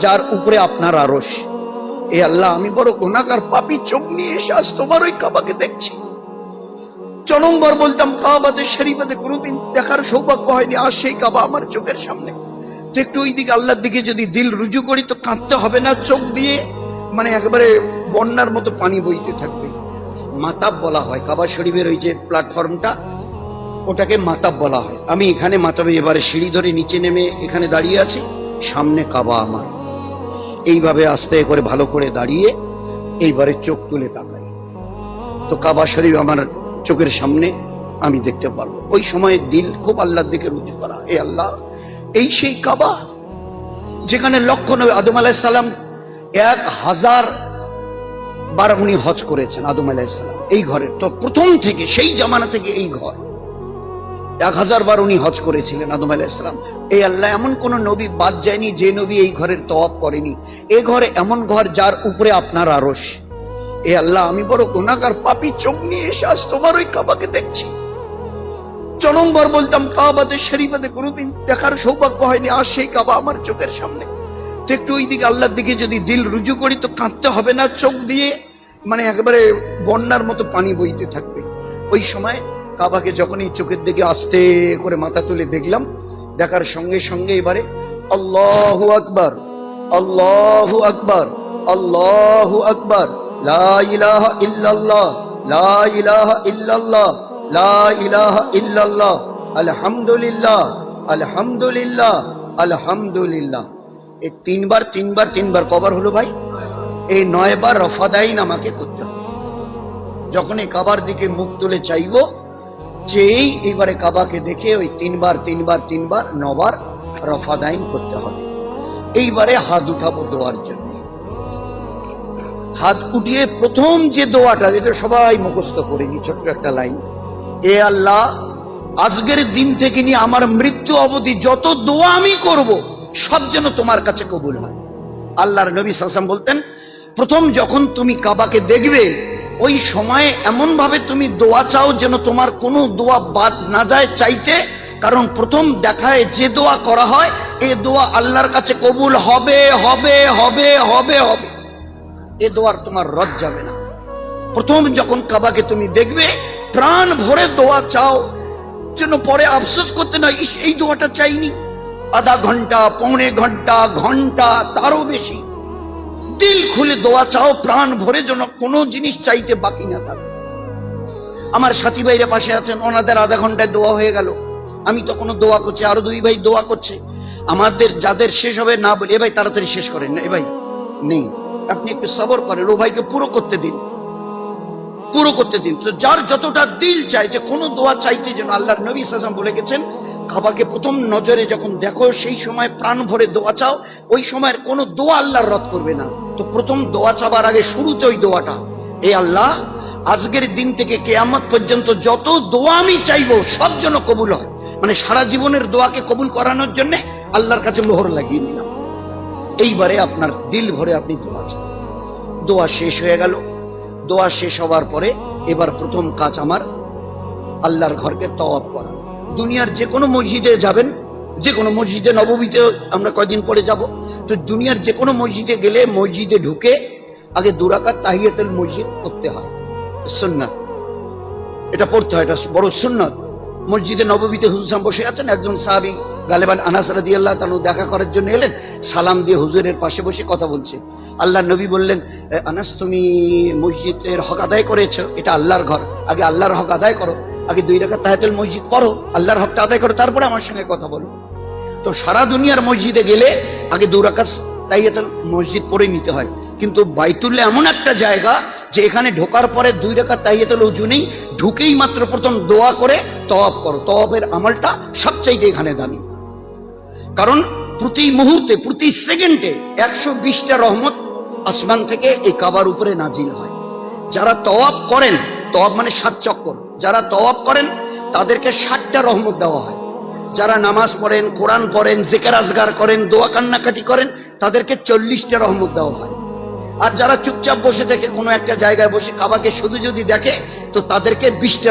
যার উপরে আপনার আরশ। এ আল্লাহ, আমি বড় গুনাহগার পাপী, চোখ নিয়ে এসে আজ তোমার ওই কাবাকে দেখছি। জনমবার বলতাম কাবাতে শরীফাতে কোনোদিন দেখার সৌভাগ্য হয়নি, আর সেই কাবা আমার চোখের সামনে। তো একটু ওই দিকে আল্লাহর দিকে যদি দিল রুজু করি তো কাঁদতে হবে না, চোখ দিয়ে মানে একেবারে বন্যার মতো পানি বইতে থাকবে। মাতাব বলা হয় কাবা শরীফের ওই যে প্ল্যাটফর্মটা, ওটাকে মাতাব বলা হয়। আমি এখানে মাতাবে এবারে সিঁড়ি ধরে নিচে নেমে এখানে দাঁড়িয়ে আছি, সামনে কাবা আমার। এইভাবে আস্তে করে ভালো করে দাঁড়িয়ে এইবারে চোখ তুলে তাকাই তো কাবা শরীফ আমার চোখের সামনে আমি দেখতে পারবো। ওই সময় দিল খুব আল্লাহর দিকে রুজু করা। এ আল্লাহ, এই সেই কাবা যেখানে লক্ষ নবী আদম আলাইহিস সালাম 1000 বার উনি হজ করেছেন। আদম আলাইহিস সালাম এই ঘরের তো প্রথম থেকে, সেই জামানা থেকে এই ঘর 1000 বার উনি হজ করেছিলেন আদম আলাইহিস সালাম। এই আল্লাহ, এমন কোন নবী বাদ যায়নি যে নবী এই ঘরের তওয়াফ করেনি। এ ঘরে এমন ঘর যার উপরে আপনার আরশ। এ আল্লাহ, আমি বড় গুনাহগার পাপী, চোখ নিয়ে এসে আজ তোমার ওই কাবাকে দেখছি। জনমবার বলতাম কাবাতে শরীফাতে কোনোদিন দেখার সৌভাগ্য হয়নি, আর সেই কাবা আমার চোখের সামনে। তো একটু ওই দিকে আল্লাহর দিকে যদি দিল রুজু করি তো কাঁদতে হবে না, চোখ দিয়ে মানে একেবারে বন্যার মতো পানি বইতে থাকবে। ওই সময় কাবাকে যখনই চোখের দিকে আস্তে করে মাথা তুলে দেখলাম, দেখার সঙ্গে সঙ্গে এবারে আল্লাহু আকবার, আল্লাহু আকবার, আল্লাহু আকবার, লা ইলাহা ইল্লাল্লাহ, লা ইলাহা ইল্লাল্লাহ, লা ইলাহা ইল্লাল্লাহ, আলহামদুলিল্লাহ, আলহামদুলিল্লাহ, আলহামদুলিল্লাহ। এই তিনবার কবার হলো ভাই? এই 9 বার রফাদাইন আমাকে করতে হবে। যখন এই কাবার দিকে মুখ তুলে চাইবো, যেই এবারে কাবাকে দেখে ওই তিনবার 9 বার রফাদাইন করতে হবে। এইবারে হাত উঠাবো দোয়ার জন্য। হাত উঠিয়ে প্রথম যে দোয়াটা, যেটা সবাই মুখস্থ করে নি, ছোট্ট একটা লাইন, এ আল্লাহ, আজকের দিন থেকে নিয়ে আমার মৃত্যু অবধি যত দোয়া আমি করব সব যেন তোমার কাছে কবুল হয়। আল্লাহর নবী সাল্লাল্লাহু আলাইহি ওয়াসাল্লাম বলতেন, প্রথম যখন তুমি কাবাকে দেখবে ওই সময়ে এমন ভাবে তুমি দোয়া চাও যেন তোমার কোনো দোয়া বাদ না যায় চাইতে, কারণ প্রথম দেখায় যে দোয়া করা হয় এ দোয়া আল্লাহর কাছে কবুল হবে হবে হবে হবে হবে। এ দোয়ার তোমার রদ যাবে না। প্রথম যখন কাবাকে তুমি দেখবে প্রাণ ভরে দোয়া চাও, যেন পরে আফসোস করতে না, এই দোয়াটা চাইনি। আধা ঘন্টা, পৌনে ঘন্টা, ঘন্টা, তারও বেশি দিল খুলে দোয়া চাও, প্রাণ ভরে, যেন কোনো জিনিস চাইতে বাকি না থাকে। আমার সাথী ভাইরা পাশে আছেন, ওনাদের আধা ঘন্টায় দোয়া হয়ে গেল, আমি তখনও দোয়া করছি, আরো 2 ভাই দোয়া করছে। আমাদের যাদের শেষ হবে না বলি, এ ভাই তাড়াতাড়ি শেষ করেন না, এ ভাই নেই, আপনি একটু সবর করেন, ও ভাইকে পুরো করতে দিন, পুরো করতে দিন। তো যার যতটা দিল চাই যে কোনো দোয়া চাইতে, যেন আল্লাহর নবী সাল্লাল্লাহু আলাইহি ওয়াসাল্লাম বলে গেছেন, কাবাকে প্রথম নজরে যখন দেখো সেই সময় প্রাণ ভরে দোয়া চাও, ওই সময়ের কোনো দোয়া আল্লাহর রদ করবে না। তো প্রথম দোয়া চাবার আগে শুরুতে ওই দোয়াটা, এ আল্লাহ, আজকের দিন থেকে কিয়ামত পর্যন্ত যত দোয়া আমি চাইবো সব যেন কবুল হয়। মানে সারা জীবনের দোয়াকে কবুল করানোর জন্য আল্লাহর কাছে মোহর লাগিয়ে নিলাম। এইবারে আপনার দিল ভরে আপনি দোয়া চান। দোয়া শেষ হয়ে গেল। দোয়া শেষ হওয়ার পরে এবার প্রথম কাজ আমার আল্লাহর ঘরকে তওয়াফ করা। দুনিয়ার যে কোনো মসজিদে যাবেন, যে কোনো মসজিদে নববীতে আমরা কয়দিন পরে যাব, তো দুনিয়ার যে কোনো মসজিদে গেলে মসজিদে ঢুকে আগে 2 রাকাত তাহিয়াতুল মসজিদ পড়তে হয়, সুন্নাত। এটা পড়তে হয়, এটা বড় সুন্নাত। মসজিদে নববীতে হুজুর বসে আছেন, একজন সাহাবী গালেবান আনাস রাদিয়াল্লাহু তাআলা দেখা করার জন্য এলেন, সালাম দিয়ে হুজুরের পাশে বসে কথা বলছে। আল্লাহর নবী বললেন, আনাস, তুমি মসজিদের হক আদায় করেছো, এটা আল্লাহর ঘর, আগে আল্লাহর হক আদায় করো, আগে 2 রাকাত তাহিয়াতুল মসজিদ পড়ো, আল্লাহর হকটা আদায় করো, তারপরে আমার সঙ্গে কথা বলো। তো সারা দুনিয়ার মসজিদে গেলে আগে 2 রাকাত তাহিয়াতুল মসজিদ পড়ে নিতে হয়, কিন্তু বাইতুল্লাহ এমন একটা জায়গা যে এখানে ঢোকার পরে 2 রাকাত তাহিয়াতুল ওযু নেই, ঢুকেই মাত্র প্রথম দোয়া করে তওয়াফ করো। তওয়াফের আমলটা সবচাইতে এখানে দামি, কারণ প্রতি মুহূর্তে, প্রতি সেকেন্ডে 120টা রহমত আসমান থেকে এই কাবার উপরে নাজিল হয়। যারা তওয়াফ করেন, তওয়াফ মানে 7 চক্কর, যারা তওয়াফ করেন তাদেরকে 60টা রহমত দেওয়া হয়। যারা নামাজ পড়েন, কোরআন পড়েন, জিকির আজগার করেন, দোয়া কান্নাকাটি করেন, তাদেরকে 40টা রহমত দেওয়া হয়। আর যারা চুপচাপ বসে থেকে কোনো একটা জায়গায় বসে কাবাকে শুধু যদি দেখে, তো তাদেরকে 20টা